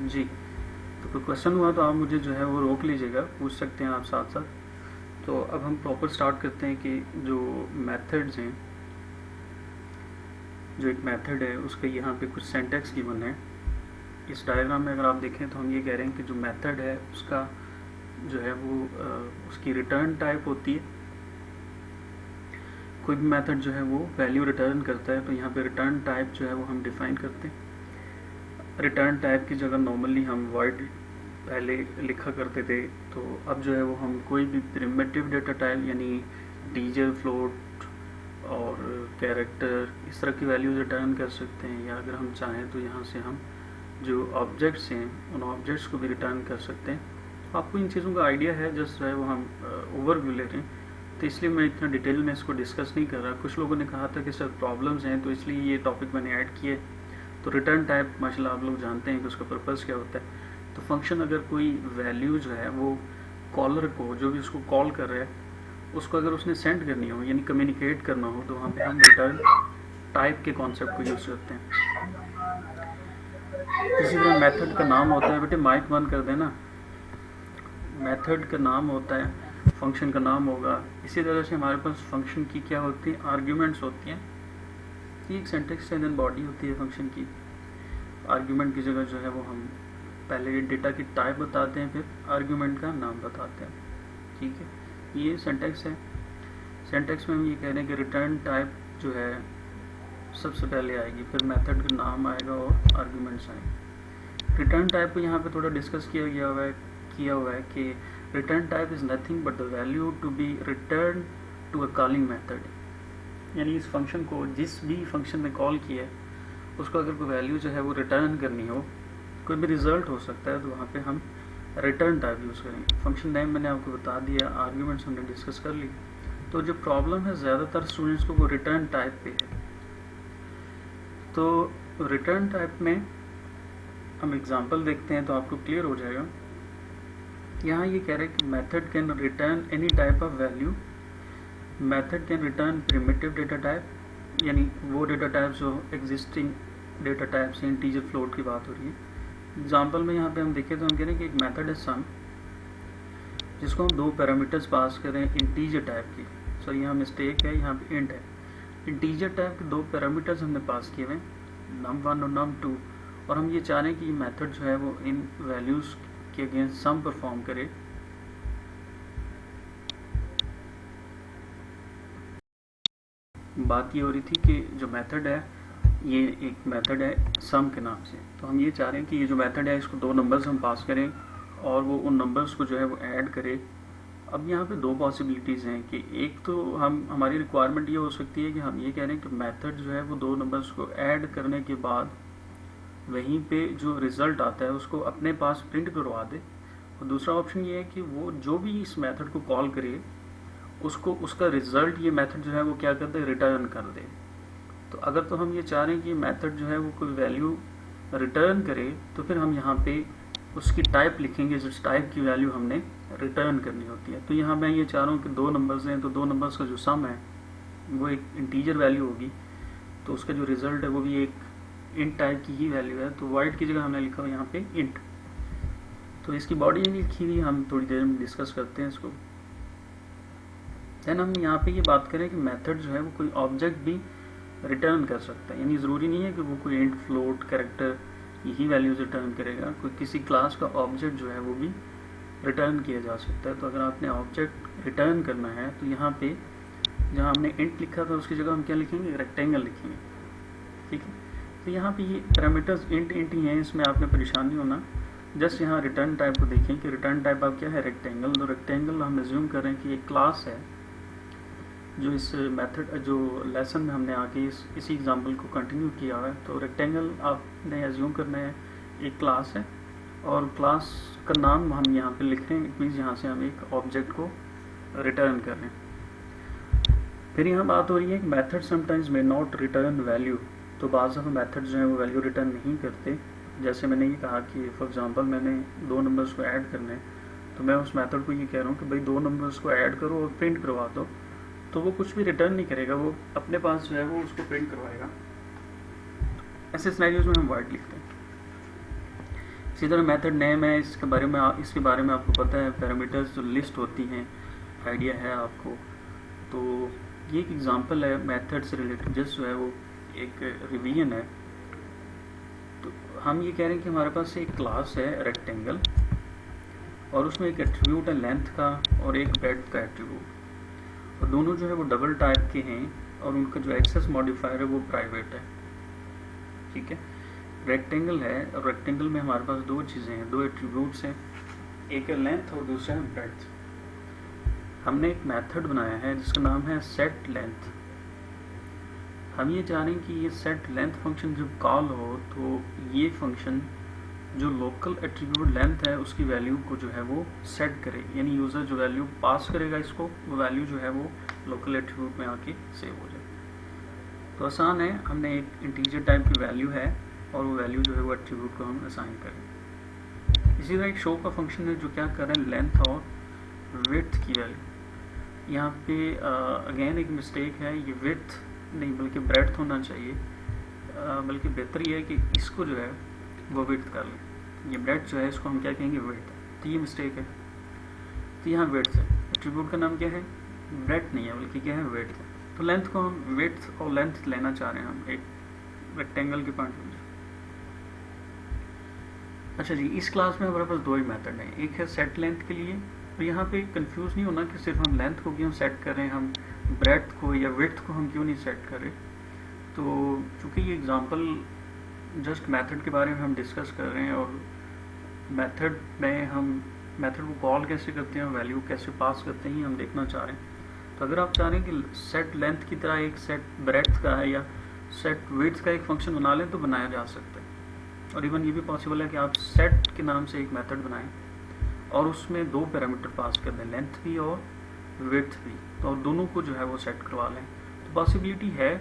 जी, तो कोई क्वेश्चन हुआ तो आप मुझे जो है वो रोक लीजिएगा, पूछ सकते हैं आप साथ साथ। तो अब हम प्रॉपर स्टार्ट करते हैं कि जो मेथड्स हैं, जो एक मेथड है उसके यहाँ पे कुछ सिंटैक्स गिवन है। इस डायग्राम में अगर आप देखें तो हम ये कह रहे हैं कि जो मेथड है उसका जो है वो उसकी रिटर्न टाइप होती है। कोई भी मेथड जो है वो वैल्यू रिटर्न करता है, तो यहाँ पे रिटर्न टाइप जो है वो हम डिफाइन करते हैं। रिटर्न टाइप की जगह नॉर्मली हम वॉइड पहले लिखा करते थे, तो अब जो है वो हम कोई भी प्रिमिटिव डेटा टाइप यानी इंटीजर, फ्लोट और कैरेक्टर इस तरह की वैल्यूज रिटर्न कर सकते हैं, या अगर हम चाहें तो यहाँ से हम जो ऑब्जेक्ट्स हैं उन ऑब्जेक्ट्स को भी रिटर्न कर सकते हैं। आपको इन चीज़ों का आइडिया है, जस्ट जो है वो हम ओवरव्यू ले रहे हैं, तो इसलिए मैं इतना डिटेल में इसको डिस्कस नहीं कर रहा। कुछ लोगों ने कहा था कि सर प्रॉब्लम्स हैं, तो इसलिए ये टॉपिक मैंने ऐड किए। तो रिटर्न टाइप माशाल्लाह आप लोग जानते हैं कि उसका पर्पज़ क्या होता है। तो फंक्शन अगर कोई वैल्यू जो है वो कॉलर को, जो भी उसको कॉल कर रहा है, उसको अगर उसने सेंड करनी हो यानी कम्युनिकेट करना हो, तो वहाँ पे हम रिटर्न टाइप के कॉन्सेप्ट को यूज़ करते हैं। इसी तरह मेथड का नाम होता है, बेटे माइक बंद कर देना। मेथड का नाम होता है, फंक्शन का नाम होगा। इसी तरह से हमारे पास फंक्शन की क्या होती है, आर्ग्यूमेंट्स होती हैं। एक सिंटैक्स है, देन बॉडी होती है फंक्शन की। आर्ग्यूमेंट की जगह जो है वो हम पहले डेटा की टाइप बताते हैं, फिर आर्ग्यूमेंट का नाम बताते हैं। ठीक है, ये सिंटैक्स है। सिंटैक्स में हम ये कह रहे हैं कि रिटर्न टाइप जो है सबसे पहले आएगी, फिर मेथड का नाम आएगा और आर्ग्यूमेंट्स आएंगे। रिटर्न टाइप को यहाँ पे थोड़ा डिस्कस किया हुआ है कि return type is nothing but the value to be return to a calling method. यानी इस फंक्शन को जिस भी फंक्शन में कॉल किया है उसको अगर कोई वैल्यू जो है वो रिटर्न करनी हो, कोई भी रिजल्ट हो सकता है, तो वहाँ पे हम रिटर्न टाइप यूज़ करेंगे। फंक्शन नेम मैंने आपको बता दिया, आर्ग्यूमेंट्स हमने डिस्कस कर ली। तो जो प्रॉब्लम है ज़्यादातर स्टूडेंट्स को वो रिटर्न टाइप पे है। तो रिटर्न टाइप में हम एग्जांपल देखते हैं तो आपको क्लियर हो जाएगा। यहाँ ये कह रहे हैं कि method can return any type of value. Method can return primitive data type, यानी वो डेटा टाइप जो एग्जिस्टिंग डेटा टाइप से, इंटीजर, फ्लोट की बात हो रही है। एग्जांपल में यहाँ पे हम देखें तो हम कह रहे हैं कि एक मेथड है सम, जिसको हम दो पैरामीटर्स पास करें इंटीजर टाइप की। सो यहाँ मिस्टेक है, यहाँ पे इंट है। इंटीजर टाइप के दो पैरामीटर्स हमने पास किए हुए हैं, num1 और num2, और हम ये चाह रहे हैं कि मेथड जो है वो इन वैल्यूज़ के अगेंस्ट सम परफॉर्म करे। बात ये हो रही थी कि जो मेथड है, ये एक मेथड है सम के नाम से, तो हम ये चाह रहे हैं कि ये जो मेथड है इसको दो नंबर्स हम पास करें और वो उन नंबर्स को जो है वो ऐड करे। अब यहाँ पे दो पॉसिबिलिटीज़ हैं कि एक तो हमारी रिक्वायरमेंट ये हो सकती है कि हम ये कह रहे हैं कि मेथड जो है वो दो नंबर्स को ऐड करने के बाद वहीं पे जो रिज़ल्ट आता है उसको अपने पास प्रिंट करवा दे। और दूसरा ऑप्शन ये है कि वो जो भी इस मेथड को कॉल करे उसको उसका रिज़ल्ट ये मेथड जो है वो क्या कर दे, रिटर्न कर दे। तो अगर तो हम ये चाह रहे हैं कि मेथड जो है वो कोई वैल्यू रिटर्न करे, तो फिर हम यहाँ पे उसकी टाइप लिखेंगे जिस टाइप की वैल्यू हमने रिटर्न करनी होती है। तो यहाँ मैं ये चाह रहा हूँ कि दो नंबर्स हैं, तो दो नंबर्स का जो सम है वो एक इंटीजर वैल्यू होगी, तो उसका जो रिजल्ट है वो भी एक इंट टाइप की ही वैल्यू है। तो वाइड की जगह हमने लिखा हुआ यहाँ पे इंट। तो इसकी बॉडी नहीं लिखी हुई, हम थोड़ी देर में डिस्कस करते हैं इसको। देन हम यहाँ पे ये बात करें कि मेथड जो है वो कोई ऑब्जेक्ट भी रिटर्न कर सकता है, यानी ज़रूरी नहीं है कि वो कोई इंट, फ्लोट, कैरेक्टर यही वैल्यूज रिटर्न करेगा। कोई किसी क्लास का ऑब्जेक्ट जो है वो भी रिटर्न किया जा सकता है। तो अगर आपने ऑब्जेक्ट रिटर्न करना है तो यहाँ पे जहाँ हमने इंट लिखा था उसकी जगह हम क्या लिखेंगे, रेक्टेंगल लिखेंगे। ठीक है, तो यहाँ पे ये पैरामीटर्स इंट ही हैं, इसमें आपने परेशान नहीं होना। जस्ट यहाँ रिटर्न टाइप को देखें कि रिटर्न टाइप आप क्या है, रेक्टेंगल। तो रेक्टेंगल हम एज्यूम करें कि एक क्लास है जो इस मेथड जो लेसन में हमने आके इसी एग्जांपल को कंटिन्यू किया है। तो रेक्टेंगल आपने एज्यूम करना है एक क्लास है, और क्लास का नाम हम यहाँ पे लिख रहे हैं। इट मीन्स यहाँ से हम एक ऑब्जेक्ट को रिटर्न कर रहे हैं। फिर यहाँ बात हो रही है कि method sometimes may not return value. तो बाज़ दफ़ा मेथड जो है वो वैल्यू रिटर्न नहीं करते। जैसे मैंने ये कहा कि फॉर एग्जांपल मैंने दो नंबर्स को ऐड करने हैं, तो मैं उस मेथड को ये कह रहा हूँ कि भाई दो नंबर्स को ऐड करो और प्रिंट करवा दो, तो वो कुछ भी रिटर्न नहीं करेगा, वो अपने पास जो है वो उसको प्रिंट करवाएगा। ऐसे सिनेरियोज में हम वाइड लिखते हैं। इसी तरह मेथड नेम है, इसके बारे में आपको पता है, पैरामीटर्स जो लिस्ट होती हैं, आइडिया है आपको। तो ये एक एग्जांपल है मेथड से रिलेटेड, जस्ट जो है वो एक रिवीजन है। तो हम ये कह रहे हैं कि हमारे पास एक क्लास है रेक्टेंगल, और उसमें एक एट्रीब्यूट है लेंथ का और एक ब्रेड्थ का एट्रीब्यूट, और दोनों जो है वो डबल टाइप के हैं, और उनका जो एक्सेस मॉडिफायर है वो प्राइवेट है। ठीक है, रेक्टेंगल है, और रेक्टेंगल में हमारे पास दो चीज़ें हैं, दो एट्रीब्यूट्स हैं, एक है लेंथ और दूसरा है ब्रेड्थ। हमने एक मेथड बनाया है जिसका नाम है सेट लेंथ। हम ये चाह रहे हैं कि ये सेट लेंथ फंक्शन जब कॉल हो तो ये फंक्शन जो लोकल एट्रीब्यूट लेंथ है उसकी वैल्यू को जो है वो सेट करे, यानी यूज़र जो वैल्यू पास करेगा इसको, वो वैल्यू जो है वो लोकल एट्रीब्यूट में आके सेव हो जाए। तो आसान है, हमने एक इंटीजर टाइप की वैल्यू है और वो वैल्यू जो है वो एट्रीब्यूट को हम असाइन करें। इसी तरह एक शो का फंक्शन है जो क्या कर रहे हैं, लेंथ और विड्थ की वैल्यू। यहाँ पे अगेन एक मिस्टेक है, ये विड्थ नहीं बल्कि ब्रेड्थ होना चाहिए, बल्कि बेहतर ये है कि इसको जो है वो विड्थ कर लें। ये ब्रेड्थ जो है इसको हम क्या कहेंगे, विड्थ। तो ये मिस्टेक है, तो यहाँ विड्थ है, एट्रीब्यूट का नाम क्या है, ब्रेड्थ नहीं है बल्कि क्या है, विड्थ है। तो लेंथ को हम विड्थ और लेंथ लेना चाह रहे हैं हम एक रेक्टेंगल के पॉइंट ऑफ व्यू। अच्छा जी, इस क्लास में हमारे पास दो ही मेथड हैं, एक है सेट लेंथ के लिए, तो यहाँ पे कंफ्यूज नहीं होना कि सिर्फ हम लेंथ को क्यों सेट कर रहे हैं, हम ब्रेड्थ को या विड्थ को हम क्यों नहीं सेट कर रहे। तो चूँकि ये एग्जांपल जस्ट मेथड के बारे में हम डिस्कस कर रहे हैं, और मेथड में हम मेथड को कॉल कैसे करते हैं, वैल्यू कैसे पास करते हैं, हम देखना चाह रहे हैं। तो अगर आप चाह रहे हैं कि सेट लेंथ की तरह एक सेट ब्रेड्थ का है या सेट विड्थ का एक फंक्शन बना लें तो बनाया जा सकता है, और इवन ये भी पॉसिबल है कि आप सेट के नाम से एक मेथड बनाएं और उसमें दो पैरामीटर पास कर दें, लेंथ भी और विड्थ भी, और दोनों को जो है वो सेट करवा लें। तो पॉसिबिलिटी है,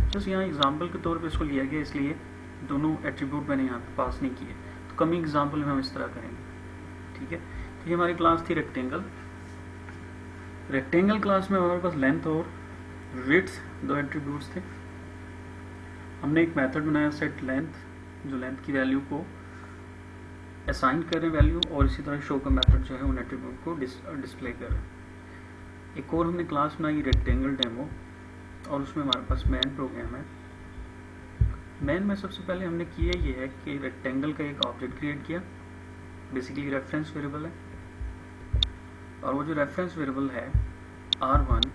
जस्ट यहाँ एग्जांपल के तौर पे इसको लिया गया, इसलिए दोनों एट्रीब्यूट मैंने यहाँ पे पास नहीं किए। तो कमिंग एग्जांपल में हम इस तरह करेंगे। ठीक है, तो ये हमारी क्लास थी रेक्टेंगल। रेक्टेंगल क्लास में हमारे पास लेंथ और विड्थ दो एट्रीब्यूट्स थे। हमने एक मेथड बनाया सेट लेंथ, जो लेंथ की वैल्यू को असाइन कर रहे वैल्यू, और इसी तरह शो का मेथड जो है उन एट्रीब्यूट को डिस्प्ले कर रहे हैं। एक और हमने क्लास बनाई रेक्टेंगल डेमो, और उसमें हमारे पास मेन प्रोग्राम है। मेन में सबसे पहले हमने किया ये है कि रेक्टेंगल का एक ऑब्जेक्ट क्रिएट किया, बेसिकली रेफरेंस वेरिएबल है, और वो जो रेफरेंस वेरिएबल है R1,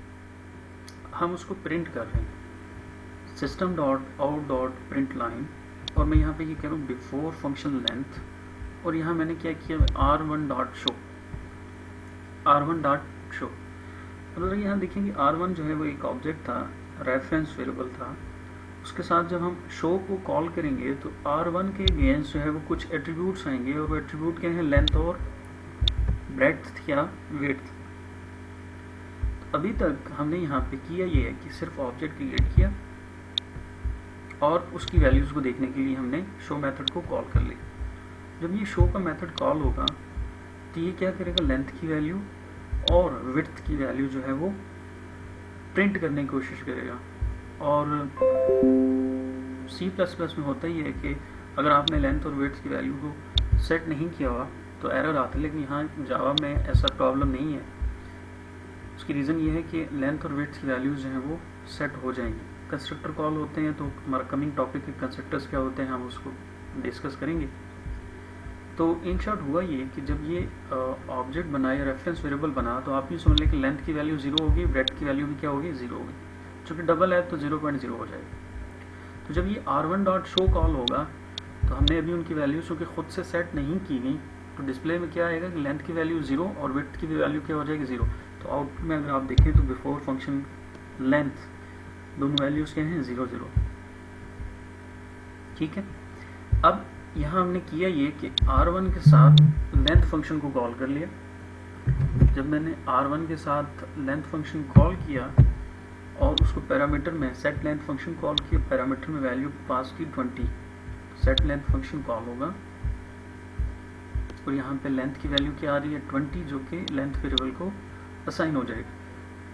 हम उसको प्रिंट कर रहे हैं system dot out dot print line, और मैं यहाँ पे ये करूँ बिफोर फंक्शन लेंथ, और यहाँ मैंने क्या किया, R1 dot show, R1 dot show. मतलब यहाँ देखेंगे R1 जो है वो एक ऑब्जेक्ट था, रेफरेंस वेरिएबल था, उसके साथ जब हम शो को कॉल करेंगे तो R1 के अगेंस्ट जो है वो कुछ एट्रीब्यूट्स आएंगे, और वो एट्रीब्यूट क्या है, लेंथ और ब्रेड्थ या विड्थ। अभी तक हमने यहाँ पे किया ये है कि सिर्फ ऑब्जेक्ट क्रिएट किया और उसकी वैल्यूज़ को देखने के लिए हमने शो मेथड को कॉल कर लिया। जब ये शो का मेथड कॉल होगा तो ये क्या करेगा, लेंथ की वैल्यू और विड्थ की वैल्यू जो है वो प्रिंट करने की कोशिश करेगा। और C++ में होता ही है कि अगर आपने लेंथ और विड्थ की वैल्यू को सेट नहीं किया हुआ तो एरर आता है, लेकिन यहाँ जावा में ऐसा प्रॉब्लम नहीं है। उसकी रीज़न ये है कि लेंथ और विड्थ की वैल्यूज जो हैं वो सेट हो जाएंगी। कंस्ट्रक्टर कॉल होते हैं, तो हमारा कमिंग टॉपिक के कंस्ट्रक्टर्स क्या होते हैं हम उसको डिस्कस करेंगे। तो इन शॉर्ट हुआ ये कि जब ये ऑब्जेक्ट बना या रेफरेंस वेरिएबल बना, तो आप ये समझ लें कि लेंथ की वैल्यू 0 होगी, ब्रेड्थ की वैल्यू भी क्या होगी, 0 होगी, चूँकि डबल है तो 0.0 हो जाएगा। तो जब ये R1 डॉट शो कॉल होगा तो हमने अभी उनकी वैल्यूज चूँकि खुद से सेट नहीं की गई, तो डिस्प्ले में क्या आएगा कि लेंथ की वैल्यू 0 और विड्थ की भी वैल्यू क्या हो जाएगी, 0। तो आउटपुट में अगर आप देखें तो बिफोर फंक्शन लेंथ दोनों वैल्यूज क्या हैं, 0 0। ठीक है, अब यहाँ हमने किया ये कि R1 के साथ लेंथ फंक्शन को कॉल कर लिया। जब मैंने R1 के साथ लेंथ फंक्शन कॉल किया और उसको पैरामीटर में सेट लेंथ फंक्शन कॉल किया, पैरामीटर में वैल्यू पास की 20, सेट लेंथ फंक्शन कॉल होगा, और यहाँ पे लेंथ की वैल्यू क्या आ रही है, 20, जो कि लेंथ वेरिएबल को असाइन हो जाएगी।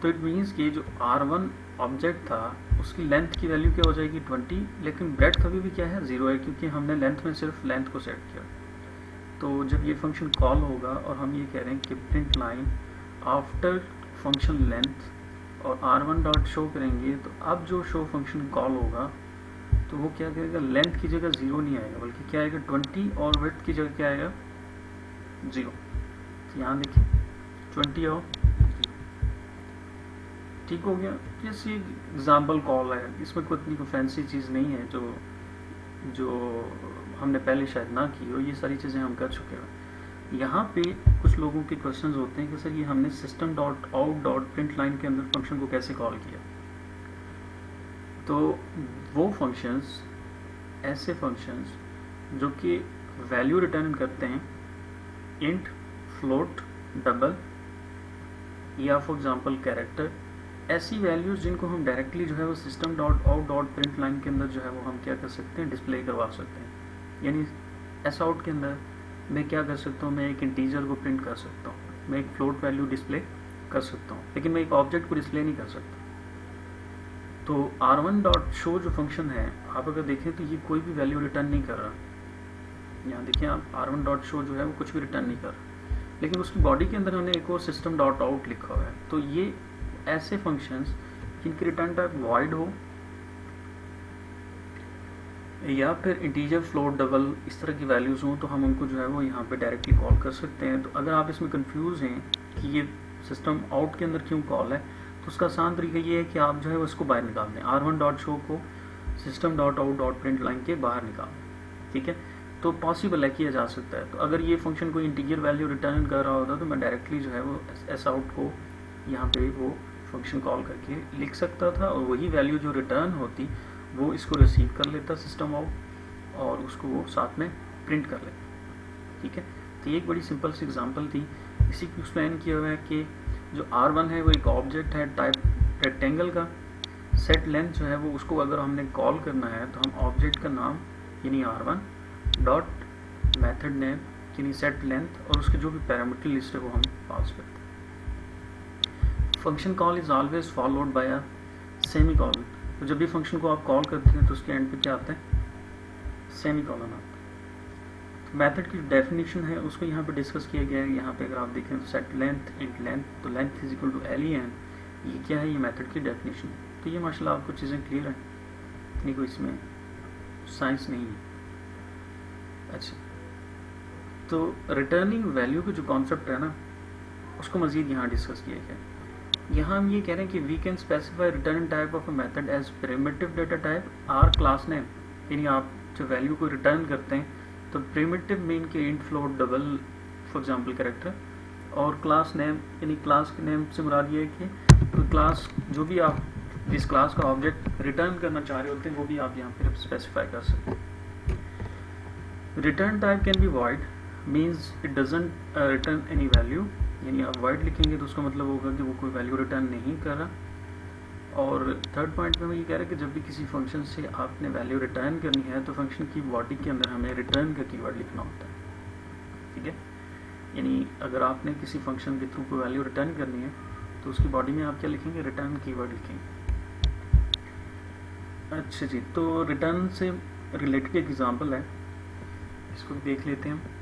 तो इट मीन्स कि जो R1 ऑब्जेक्ट था उसकी लेंथ की वैल्यू क्या हो जाएगी, 20, लेकिन ब्रेड्थ अभी भी क्या है, 0 है, क्योंकि हमने लेंथ में सिर्फ लेंथ को सेट किया। तो जब ये फंक्शन कॉल होगा और हम ये कह रहे हैं कि print line after function length और r1 डॉट शो करेंगे, तो अब जो शो फंक्शन कॉल होगा तो वो क्या करेगा, लेंथ की जगह 0 नहीं आएगा बल्कि क्या आएगा 20 और विड्थ की जगह क्या आएगा 0। तो यहाँ देखिए 20 और 0, ठीक हो गया। जैसे एग्जाम्पल कॉल है, इसमें कोई इतनी फैंसी चीज़ नहीं है जो हमने पहले शायद ना की हो, ये सारी चीज़ें हम कर चुके हैं। यहाँ पे कुछ लोगों के क्वेश्चंस होते हैं कि सर ये हमने system dot out dot print line के अंदर फंक्शन को कैसे कॉल किया। तो वो फंक्शंस, ऐसे फंक्शंस जो कि वैल्यू रिटर्न करते हैं इंट, फ्लोट, डबल या फॉर एग्जांपल कैरेक्टर, ऐसी वैल्यूज जिनको हम डायरेक्टली जो है वो system dot out dot print line के अंदर जो है वो हम क्या कर सकते हैं, डिस्प्ले करवा सकते हैं। यानी एस आउट के अंदर मैं क्या कर सकता हूँ, मैं एक इंटीजर को प्रिंट कर सकता हूँ, मैं एक फ्लोट वैल्यू डिस्प्ले कर सकता हूँ, लेकिन मैं एक ऑब्जेक्ट को डिस्प्ले नहीं कर सकता। तो r1 डॉट शो जो फंक्शन है, आप अगर देखें तो ये कोई भी वैल्यू रिटर्न नहीं कर रहा। यहाँ देखिए आप r1 डॉट शो जो है वो कुछ भी रिटर्न नहीं कर रहा, लेकिन उसकी बॉडी के अंदर हमने एक और सिस्टम डॉट आउट लिखा हुआ है। तो ये ऐसे फंक्शंस जिनकी रिटर्न टाइप वॉइड हो या फिर इंटीजर, फ्लोट, डबल इस तरह की वैल्यूज हों, तो हम उनको जो है वो यहाँ पे डायरेक्टली कॉल कर सकते हैं। तो अगर आप इसमें कंफ्यूज हैं कि ये सिस्टम आउट के अंदर क्यों कॉल है, तो उसका आसान तरीका ये है कि आप जो है उसको बाहर निकाल दें, r1 डॉट शो को system dot out dot print line के बाहर निकाल दें, ठीक है। तो पॉसिबल है, किया जा सकता है। तो अगर ये फंक्शन कोई इंटीजर वैल्यू रिटर्न कर रहा होता तो मैं डायरेक्टली जो है वो एस आउट को यहाँ पे वो फंक्शन कॉल करके लिख सकता था, और वही वैल्यू जो रिटर्न होती वो इसको रिसीव कर लेता सिस्टम आउट और उसको वो साथ में प्रिंट कर लेता, ठीक है। तो ये एक बड़ी सिंपल सी एग्जांपल थी। इसी को एक्सप्लेन किया हुआ है कि जो r1 है वो एक ऑब्जेक्ट है टाइप रेक्टेंगल का, सेट लेंथ जो है वो उसको अगर हमने कॉल करना है तो हम ऑब्जेक्ट का नाम यानी r1 डॉट मेथड नेम यानी सेट लेंथ और उसके जो भी पैरामीटर लिस्ट है वो हम पास करते हैं। Function call is always followed by a semi colon. तो जब भी फंक्शन को आप कॉल करते हैं तो उसके एंड पे क्या आता है, सेमी कॉलन आता है। तो मेथड की डेफिनेशन है उसको यहाँ पे डिस्कस किया गया है। यहाँ पे अगर आप देखें तो सेट लेंथ इंट लेंथ, तो length is equal to len, ये क्या है, ये मेथड की डेफिनेशन है। तो ये माशाल्लाह आपको चीज़ें क्लियर है, नहीं कोई इसमें साइंस नहीं है। अच्छा, तो रिटर्निंग वैल्यू का जो कॉन्सेप्ट है ना उसको मज़ीद यहाँ डिस्कस किया गया है। यहाँ हम ये कह रहे हैं कि we can specify return type of a method as primitive data type or class name. यानी आप जो वैल्यू को रिटर्न करते हैं तो प्रिमिटिव मीन के int, float, double for example character, और क्लास नेम यानी क्लास के नेम से मुराद ये है कि तो क्लास जो भी आप जिस क्लास का ऑब्जेक्ट रिटर्न करना चाह रहे होते हैं वो भी आप यहाँ पर स्पेसिफाई कर सकते हैं। Return type can be void means it doesn't return any value, यानी आप वाइड लिखेंगे तो उसका मतलब होगा कि वो कोई वैल्यू रिटर्न नहीं कर रहा। और थर्ड पॉइंट में मैं ये कह रहा है कि जब भी किसी फंक्शन से आपने वैल्यू रिटर्न करनी है तो फंक्शन की बॉडी के अंदर हमें रिटर्न का कीवर्ड लिखना होता है, ठीक है। यानी अगर आपने किसी फंक्शन के थ्रू कोई वैल्यू रिटर्न करनी है तो उसकी बॉडी में आप क्या लिखेंगे, रिटर्न कीवर्ड लिखेंगे। अच्छा जी, तो रिटर्न से रिलेटेड एक एग्जाम्पल है, इसको देख लेते हैं।